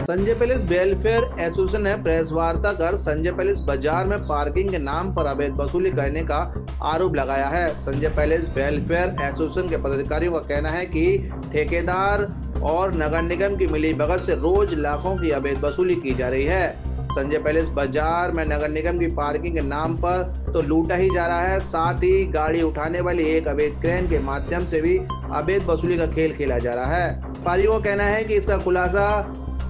Sanjay palace welfare association ने press वार्ता कर संजय पैलेस बाजार में पार्किंग के नाम पर अवैध वसूली करने का आरोप लगाया है। संजय पैलेस वेलफेयर एसोसिएशन के पदाधिकारियों का कहना है कि ठेकेदार और नगर निगम की मिलीभगत से रोज लाखों की अवैध वसूली की जा रही है। संजय पैलेस बाजार में नगर निगम की पार्किंग के नाम पर तो लूटा ही जा रहा है, साथ ही गाड़ी उठाने वाली एक अवैध क्रेन के माध्यम से भी अवैध वसूली का खेल खेला जा रहा है। व्यापारियों का कहना है कि इसका खुलासा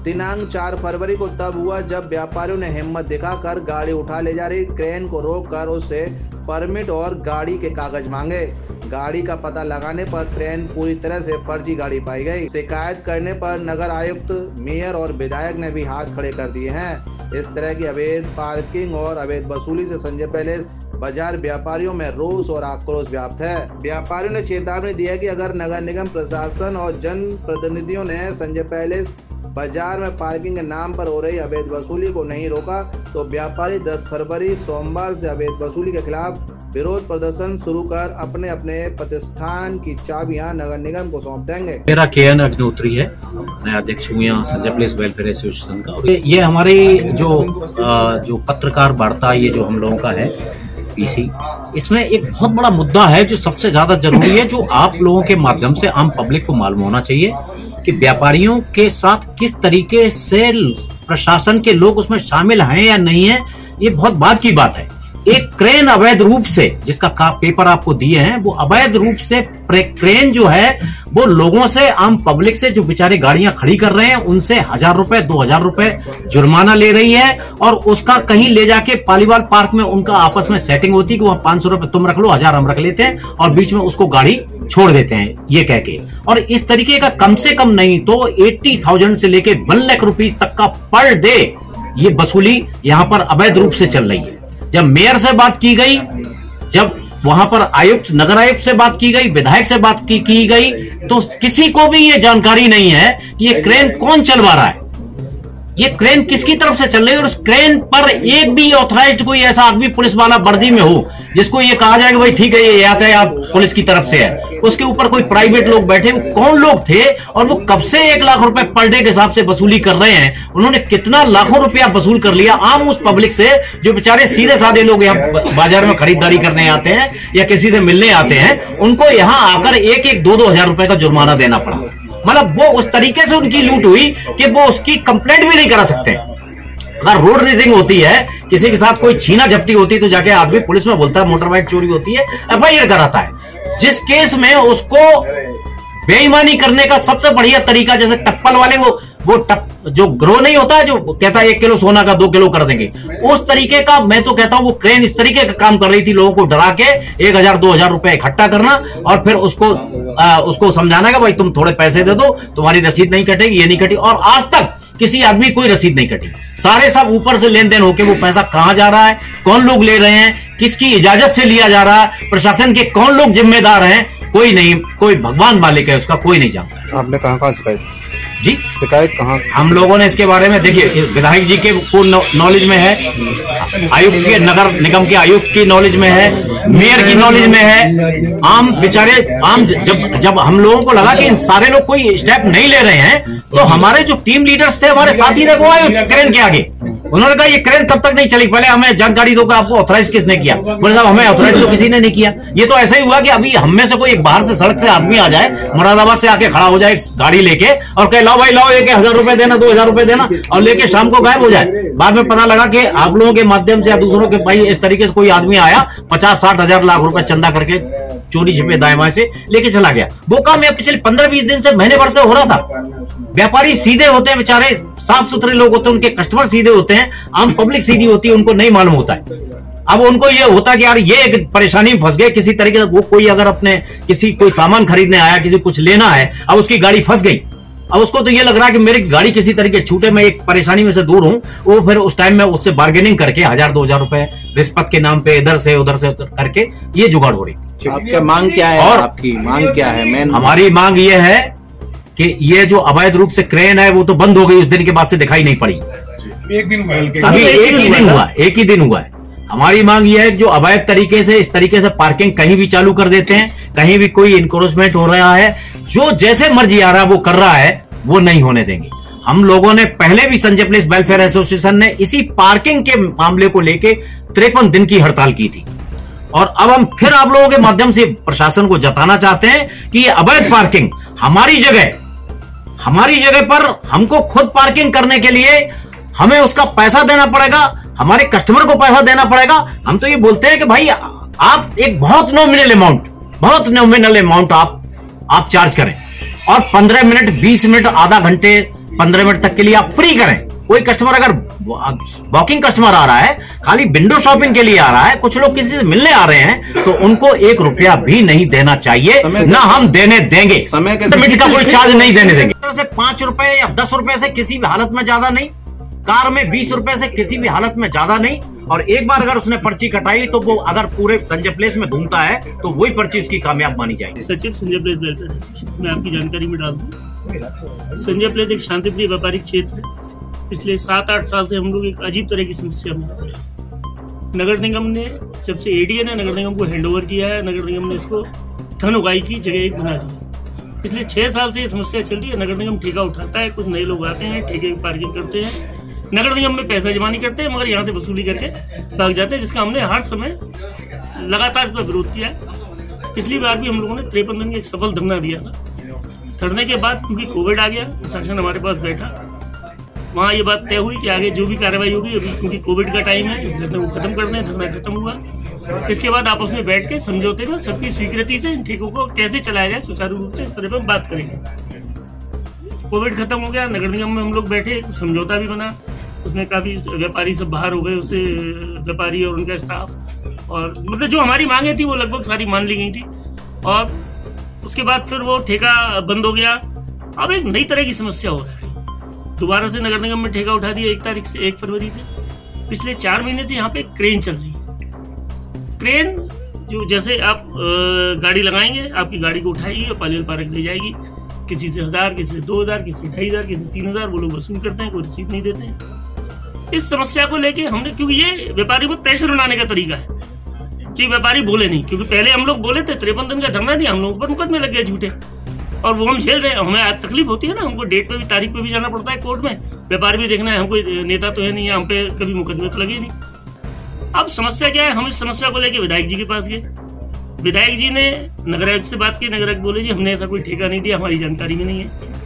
दिनांक 4 फरवरी को तब हुआ जब व्यापारियों ने हिम्मत दिखाकर गाड़ी उठा ले जा रही क्रेन को रोककर उससे परमिट और गाड़ी के कागज मांगे। गाड़ी का पता लगाने पर क्रेन पूरी तरह से फर्जी गाड़ी पाई गई। शिकायत करने पर नगर आयुक्त, मेयर और विधायक ने भी हाथ खड़े कर दिए हैं। इस तरह की अवैध पार्किंग और अवैध वसूली से संजय पैलेस बाजार व्यापारियों में रोष और आक्रोश व्याप्त है। व्यापारियों ने चेतावनी दी है कि अगर नगर निगम प्रशासन और जन प्रतिनिधियों ने संजय पैलेस बाजार में पार्किंग के नाम पर हो रही अवैध वसूली को नहीं रोका तो व्यापारी 10 फरवरी सोमवार से अवैध वसूली के खिलाफ विरोध प्रदर्शन शुरू कर अपने अपने प्रतिष्ठान की चाबियां नगर निगम को सौंप देंगे। मेरा KN अग्निहोत्री है, मैं अध्यक्ष हूँ यहाँ संजय पैलेस वेलफेयर एसोसिएशन का। ये हमारी जो पत्रकार वार्ता ये जो हम लोगों का है PC, इसमें एक बहुत बड़ा मुद्दा है जो सबसे ज्यादा जरूरी है, जो आप लोगों के माध्यम से आम पब्लिक को मालूम होना चाहिए कि व्यापारियों के साथ किस तरीके से प्रशासन के लोग उसमें शामिल हैं या नहीं है। ये बहुत बात की बात है। एक क्रेन अवैध रूप से, जिसका पेपर आपको दिए हैं, वो अवैध रूप से क्रेन जो है वो लोगों से, आम पब्लिक से, जो बेचारे गाड़ियां खड़ी कर रहे हैं उनसे 1000 रुपए 2000 रुपए जुर्माना ले रही है और उसका कहीं ले जाके पालीवाल पार्क में उनका आपस में सेटिंग होती है कि वहां 500 रुपए तुम रख लो, 1000 हम रख लेते हैं और बीच में उसको गाड़ी छोड़ देते हैं ये कह के। और इस तरीके का कम से कम नहीं तो 80,000 से लेके 1 लाख रुपए तक का पर डे ये वसूली यहां पर अवैध रूप से चल रही है। जब मेयर से बात की गई, जब वहां पर आयुक्त, नगर आयुक्त से बात की गई, विधायक से बात की गई, तो किसी को भी ये जानकारी नहीं है कि ये क्रेन कौन चलवा रहा है, ये क्रेन किसकी तरफ से चल रही है। और उस क्रेन पर एक भी ऑथराइज्ड कोई ऐसा आदमी पुलिस वाला वर्दी में हो जिसको ये कहा जाए कि भाई ठीक है ये यातायात पुलिस की तरफ से है, उसके ऊपर कोई प्राइवेट लोग बैठे, वो कौन लोग थे और वो कब से 1 लाख रुपए पर डे के हिसाब से वसूली कर रहे हैं। उन्होंने कितना लाखों रुपया वसूल कर लिया आम उस पब्लिक से, जो बेचारे सीधे साधे लोग यहाँ बाजार में खरीदारी करने आते हैं या किसी से मिलने आते हैं, उनको यहाँ आकर 1-2 हजार रुपए का जुर्माना देना पड़ा। मतलब वो उस तरीके से उनकी लूट हुई कि वो उसकी कंप्लेंट भी नहीं करा सकते। अगर रोड रेसिंग होती है, किसी के साथ कोई छीना झपटी होती है तो जाके आदमी पुलिस में बोलता है, मोटर बाइक चोरी होती है FIR कराता है। जिस केस में उसको बेईमानी करने का सबसे बढ़िया तरीका, जैसे टप्पल वाले वो जो ग्रो नहीं होता है जो कहता है 1 किलो सोना का 2 किलो कर देंगे, उस तरीके का मैं तो कहता हूं वो क्रेन इस तरीके का काम कर रही थी, लोगों को डरा के 1000-2000 रुपए इकट्ठा करना और फिर उसको समझाना कि भाई तुम थोड़े पैसे दे दो, तुम्हारी रसीद नहीं कटेगी, ये नहीं कटी। और आज तक किसी आदमी कोई रसीद नहीं कटी। सारे सब ऊपर से लेन देन होके वो पैसा कहां जा रहा है, कौन लोग ले रहे हैं, किसकी इजाजत से लिया जा रहा है, प्रशासन के कौन लोग जिम्मेदार हैं, कोई नहीं, कोई भगवान मालिक है उसका, कोई नहीं जानता। आपने कहां शिकायत जी? शिकायत कहाँ? हम लोगों ने इसके बारे में, देखिए विधायक जी के नॉलेज में है, आयुक्त के, नगर निगम के आयुक्त की नॉलेज में है, मेयर की नॉलेज में है। आम बेचारे जब हम लोगों को लगा कि इन सारे लोग कोई स्टेप नहीं ले रहे हैं तो हमारे जो टीम लीडर्स थे, हमारे साथी थे, वो आए क्रेन के आगे। उन्होंने कहा ये क्रेन तब तक नहीं चली, पहले हमें जानकारी दो कि आपको ऑथराइज किसने किया। बोले साहब हमें ऑथराइज तो किसी ने नहीं किया। ये तो ऐसा ही हुआ कि अभी हम में से कोई एक बाहर से सड़क से आदमी आ जाए, मुरादाबाद से आके खड़ा हो जाए गाड़ी लेके और कहे लाओ भाई लाओ, 1000 रुपए देना, 2000 रुपए देना, और लेके शाम को गायब हो जाए। बाद में पता लगा कि आप लोगों के माध्यम से या दूसरों के भाई इस तरीके से कोई आदमी आया, 50-60 हजार लाख रुपए चंदा करके चोरी छिपे दाएं बाएं से लेके चला गया। वो काम मैं पिछले 15-20 दिन से, महीने भर से हो रहा था। व्यापारी सीधे होते हैं, बेचारे साफ सुथरे लोग होते हैं, उनके कस्टमर सीधे होते हैं, आम पब्लिक सीधी होती है, उनको नहीं मालूम होता है। अब उनको ये होता कि यार ये एक परेशानी में फंस गए किसी तरीके से। वो कोई अगर अपने कोई सामान खरीदने आया, किसी कुछ लेना है, अब उसकी गाड़ी फंस गई, अब उसको तो ये लग रहा है कि मेरी गाड़ी किसी तरीके छूटे, मैं एक परेशानी में से दूर हूं। वो फिर उस टाइम में उससे बार्गेनिंग करके 1000-2000 रुपए रिश्वत के नाम पे इधर से उधर से करके ये जुगाड़ हो रही। आपकी मांग क्या है? और आपकी मांग क्या है? मेन हमारी मांग ये है कि ये जो अवैध रूप से क्रेन है वो तो बंद हो गई, उस दिन के बाद से दिखाई नहीं पड़ी। एक दिन हुआ, अभी एक ही दिन हुआ है। हमारी मांग यह है कि जो अवैध तरीके से, इस तरीके से पार्किंग कहीं भी चालू कर देते हैं, कहीं भी कोई इंक्रोचमेंट हो रहा है, जो जैसे मर्जी आ रहा है वो कर रहा है, वो नहीं होने देंगे। हम लोगों ने पहले भी संजय प्लेस वेलफेयर एसोसिएशन ने इसी पार्किंग के मामले को लेके 53 दिन की हड़ताल की थी। और अब हम फिर आप लोगों के माध्यम से प्रशासन को जताना चाहते हैं कि ये अवैध पार्किंग हमारी जगह पर हमको खुद पार्किंग करने के लिए हमें उसका पैसा देना पड़ेगा, हमारे कस्टमर को पैसा देना पड़ेगा। हम तो ये बोलते हैं कि भाई आप एक बहुत नॉमिनल अमाउंट आप चार्ज करें और 15 मिनट, 20 मिनट, आधा घंटे, 15 मिनट तक के लिए आप फ्री करें। कोई कस्टमर अगर वॉकिंग कस्टमर आ रहा है, खाली विंडो शॉपिंग के लिए आ रहा है, कुछ लोग किसी से मिलने आ रहे हैं, तो उनको 1 रुपया भी नहीं देना चाहिए, ना हम देने देंगे। समय का कोई चार्ज नहीं देने देंगे। 5 रुपए या 10 रुपए से किसी भी हालत में ज्यादा नहीं, कार में 20 रुपए से किसी भी हालत में ज्यादा नहीं। और एक बार अगर उसने पर्ची कटाई तो वो अगर पूरे संजय प्लेस में घूमता है तो वही पर्ची उसकी कामयाब मानी जाएगी। सचिव संजय प्लेस वेलफेयर एसोसिएशन में आपकी जानकारी में डाल दूं, संजय प्लेस एक शांतिप्रिय व्यापारिक क्षेत्र है। पिछले 7-8 साल से हम लोग एक अजीब तरह की समस्या में हैं। नगर निगम ने जब से एडीए ने नगर निगम को हैंडओवर किया है, नगर निगम ने इसको धन उगाही की जगह एक बना दी। पिछले 6 साल से ये समस्या चल रही है। नगर निगम ठेका उठाता है, कुछ नए लोग आते हैं, ठेके की पार्किंग करते हैं, नगर निगम में पैसा जमा नहीं करते, मगर यहाँ से वसूली करके भाग जाते हैं, जिसका हमने हर समय लगातार इसका विरोध किया है। पिछली बार भी हम लोगों ने 53 दिन की एक सफल धरना दिया था। धरने के बाद क्योंकि कोविड आ गया, प्रशासन हमारे पास बैठा, वहाँ ये बात तय हुई कि आगे जो भी कार्रवाई होगी, अभी क्योंकि कोविड का टाइम है, इस धरने को खत्म कर दें। धरना खत्म हुआ। इसके बाद आपस में बैठ के समझौते में सबकी स्वीकृति से इन ठेकों को कैसे चलाया जाए सुचारू रूप से, इस तरह पर बात करेंगे। कोविड खत्म हो गया, नगर निगम में हम लोग बैठे, समझौता भी बना, उसमें काफी व्यापारी सब बाहर हो गए, उससे व्यापारी और उनका स्टाफ, और मतलब जो हमारी मांगे थी वो लगभग सारी मान ली गई थी। और उसके बाद फिर वो ठेका बंद हो गया। अब एक नई तरह की समस्या हो रहा है। दोबारा से नगर निगम में ठेका उठा दिया 1 फरवरी से। पिछले 4 महीने से यहाँ पे क्रेन चल रही है। क्रेन जो जैसे आप गाड़ी लगाएंगे, आपकी गाड़ी को उठाएगी और पालियल पार्क ले जाएगी। किसी से 1000, किसी से 2000, किसी से 2500, किसी से 3000 वो लोग वसूल करते हैं, कोई रसीद नहीं देते हैं। इस समस्या को लेके हमने, क्योंकि ये व्यापारी को प्रेशर बनाने का तरीका है कि व्यापारी बोले नहीं, क्योंकि पहले हम लोग बोले थे, 53 दिन का धरना दिया, हम लोगों पर मुकदमे लग गए झूठे, और वो हम झेल रहे हैं। हमें तकलीफ होती है ना, हमको डेट पे भी, तारीख पे भी जाना पड़ता है कोर्ट में, व्यापारी भी देखना है, हम कोई नेता तो है नहीं, हम पे कभी मुकदमे तो लगे नहीं। अब समस्या क्या है, हम इस समस्या को लेके विधायक जी के पास गए। विधायक जी ने नगर आयुक्त से बात की। नगर आयुक्त बोले जी हमने ऐसा कोई ठेका नहीं दिया, हमारी जानकारी में नहीं है।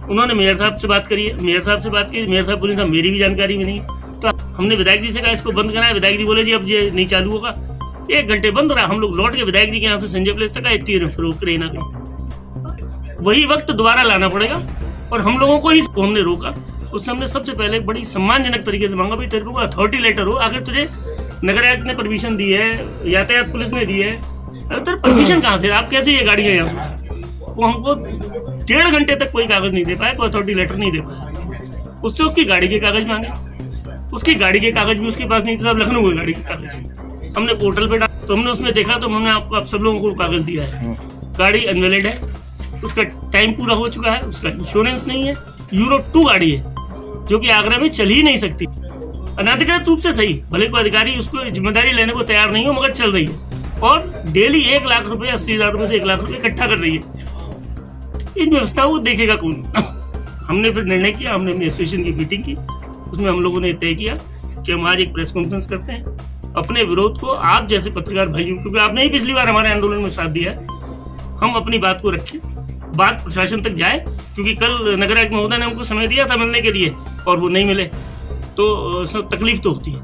उन्होंने मेयर साहब से बात करी, मेयर साहब से बात की, मेयर साहब बोले साहब मेरी भी जानकारी में नहीं है। तो हमने विधायक जी से कहा इसको बंद कराया। विधायक जी बोले जी अब ये नहीं चालू होगा। 1 घंटे बंद रहा। हम लोग लौट के विधायक जी के यहाँ से संजय प्लेस तक आए, फिर क्रेन आ गई। वही वक्त दोबारा लाना पड़ेगा, और हम लोगों को ही हमने रोका। उससे हमने सबसे पहले बड़ी सम्मानजनक तरीके से मांगा, भाई तेरे को अथॉरिटी लेटर हो, अगर तुझे नगर आयुक्त ने परमिशन दी है, यातायात पुलिस ने दी है, अगर तेरे परमिशन कहाँ से, आप कैसे ये गाड़ी है यहाँ से? वो हमको 1.5 घंटे तक कोई कागज नहीं दे पाया, कोई अथॉरिटी लेटर नहीं दे पाया। उससे उसकी गाड़ी के कागज मांगे, उसकी गाड़ी के कागज भी उसके पास नहीं थे, सब लखनऊ की गाड़ी के कागज हमने पोर्टल पे डाला, तो हमने उसमें देखा, तो हमने आपको आप सब लोगों को कागज दिया है। गाड़ी अनवैलिड है, उसका टाइम पूरा हो चुका है, उसका इंश्योरेंस नहीं है, यूरो 2 गाड़ी है जो कि आगरा में चल ही नहीं सकती, अनाधिकृत रूप से। सही, भले कोई अधिकारी उसको जिम्मेदारी लेने को तैयार नहीं हो, मगर चल रही है, और डेली 1 लाख रुपए, 80,000 रुपए से 1 लाख रुपए इकट्ठा कर रही है। इन व्यवस्थाओं को देखेगा कौन? हमने फिर निर्णय किया, हमने अपनी एसोसिएशन की मीटिंग की, उसमें हम लोगों ने तय किया कि हम आज एक प्रेस कॉन्फ्रेंस करते हैं, अपने विरोध को आप जैसे पत्रकार भाइयों, क्योंकि आपने ही पिछली बार हमारे आंदोलन में साथ दिया है, हम अपनी बात को रखें, बात प्रशासन तक जाए। क्योंकि कल नगर आयुक्त महोदय ने हमको समय दिया था मिलने के लिए, और वो नहीं मिले, तो तकलीफ तो होती है।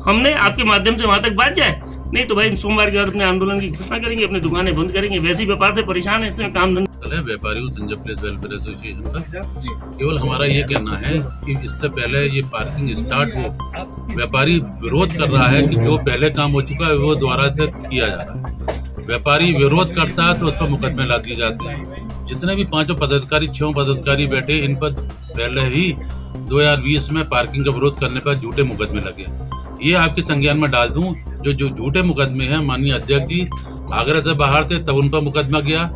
हमने आपके माध्यम से वहां तक बात जाए, नहीं तो भाई सोमवार के बाद अपने आंदोलन की घोषणा करेंगे, अपनी दुकानें बंद करेंगे। वैसे ही व्यापार से परेशान है, इसमें काम धंधा। व्यापारी संजय प्लेस वेलफेयर एसोसिएशन का केवल हमारा ये कहना है कि इससे पहले ये पार्किंग स्टार्ट हो, व्यापारी विरोध कर रहा है कि जो पहले काम हो चुका है वो दोबारा से किया जा रहा है। व्यापारी विरोध करता है तो उस पर मुकदमे ला दिए जाते हैं। जितने भी 5 पदाधिकारी, 6 पदाधिकारी बैठे, इन पर पहले ही 2020 में पार्किंग का विरोध करने पर झूठे मुकदमे लगे। ये आपके संज्ञान में डाल दूं, जो झूठे मुकदमे हैं, माननीय अध्यक्ष जी आगरा से बाहर थे तब उन पर मुकदमा गया,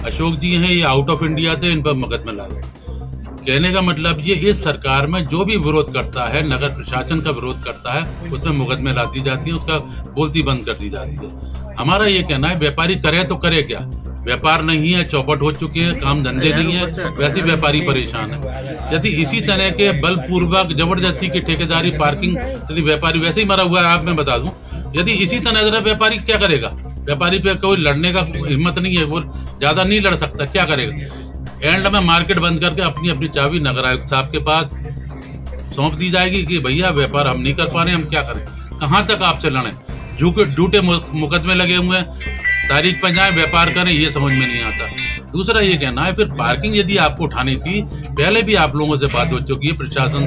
अशोक जी हैं ये आउट ऑफ इंडिया थे, इन पर मुकदमा लाया। कहने का मतलब ये, इस सरकार में जो भी विरोध करता है, नगर प्रशासन का विरोध करता है, उसमें मुकदमे लाती जाती है, उसका बोलती बंद कर दी जाती है। हमारा ये कहना है व्यापारी करे तो करे क्या, व्यापार नहीं है, चौपट हो चुके हैं, काम धंधे नहीं है, वैसे व्यापारी परेशान है। यदि इसी तरह के बलपूर्वक जबरदस्ती की ठेकेदारी पार्किंग, यदि व्यापारी वैसे ही मरा हुआ है, आप मैं बता दूं, यदि इसी तरह व्यापारी क्या करेगा? व्यापारी पे कोई लड़ने का हिम्मत नहीं है, वो ज्यादा नहीं लड़ सकता, क्या करेगा? एंड में मार्केट बंद करके अपनी अपनी चाबी नगर आयुक्त साहब के पास सौंप दी जाएगी कि भैया व्यापार हम नहीं कर पा रहे, हम क्या करें? कहां तक आपसे लड़े? झूठे मुकदमे लगे हुए हैं, तारीख पर जाए व्यापार करें, ये समझ में नहीं आता। दूसरा ये कहना है, फिर पार्किंग यदि आपको उठानी थी, पहले भी आप लोगों से बात हो चुकी है प्रशासन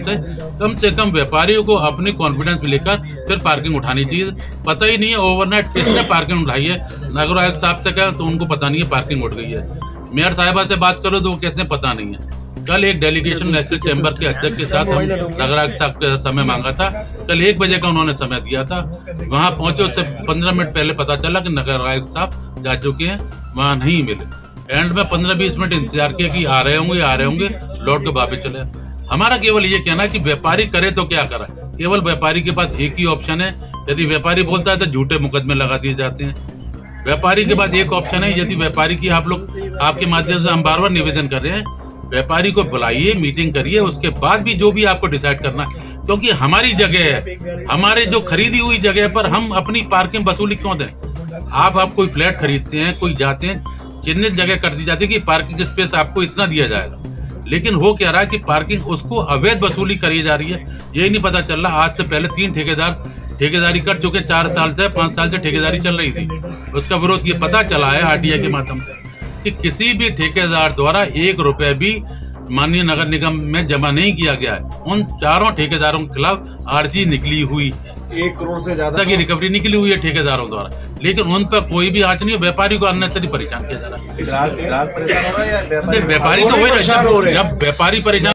से कम व्यापारियों को अपने कॉन्फिडेंस में लेकर फिर पार्किंग उठानी चाहिए। पता ही नहीं है ओवरनाइट किसने पार्किंग उठाई है। नगर आयुक्त साहब से कहा तो उनको पता नहीं है पार्किंग उठ गई है। मेयर साहिबा से बात करो तो वो कहते हैं पता नहीं है। कल एक डेलीगेशन नेशनल चैम्बर के अध्यक्ष के साथ हम नगर आयुक्त साहब का समय मांगा था, कल 1 बजे का उन्होंने समय दिया था। वहां पहुंचे, उससे 15 मिनट पहले पता चला कि नगर आयुक्त साहब जा चुके हैं, वहां नहीं मिले। एंड में 15-20 मिनट इंतजार किया कि आ रहे होंगे, लौट के वापस चले। हमारा केवल ये कहना है कि व्यापारी करे तो क्या करे, केवल व्यापारी के पास एक ही ऑप्शन है। यदि व्यापारी बोलता है तो झूठे मुकदमे लगा दिए जाते हैं। व्यापारी के पास एक ऑप्शन है, यदि व्यापारी की आप लोग आपके माध्यम से हम बार बार निवेदन कर रहे हैं, व्यापारी को बुलाइए, मीटिंग करिए, उसके बाद भी जो भी आपको डिसाइड करना है, क्योंकि हमारी जगह है, हमारे जो खरीदी हुई जगह पर हम अपनी पार्किंग वसूली क्यों दें? आप कोई फ्लैट खरीदते हैं, कोई जाते हैं, चिन्हित जगह कर दी जाती है कि पार्किंग स्पेस आपको इतना दिया जाएगा, लेकिन हो क्या रहा है कि पार्किंग उसको अवैध वसूली करी जा रही है। यही नहीं पता चल रहा। आज से पहले 3 ठेकेदार ठेकेदारी कर चुके, 4 साल से 5 साल से ठेकेदारी चल रही थी। उसका विरोध ये पता चला है आरटीआई के माध्यम से कि किसी भी ठेकेदार द्वारा 1 रुपए भी माननीय नगर निगम में जमा नहीं किया गया है। उन 4 ठेकेदारों के खिलाफ आरजी निकली हुई, 1 करोड़ से ज्यादा की रिकवरी निकली हुई है ठेकेदारों द्वारा, लेकिन उन पर कोई भी आंच नहीं है। व्यापारी को अननेसेसरी परेशान किया जा रहा है। ग्राहक परेशान हो रहा है या व्यापारी तो वही, जब व्यापारी परेशान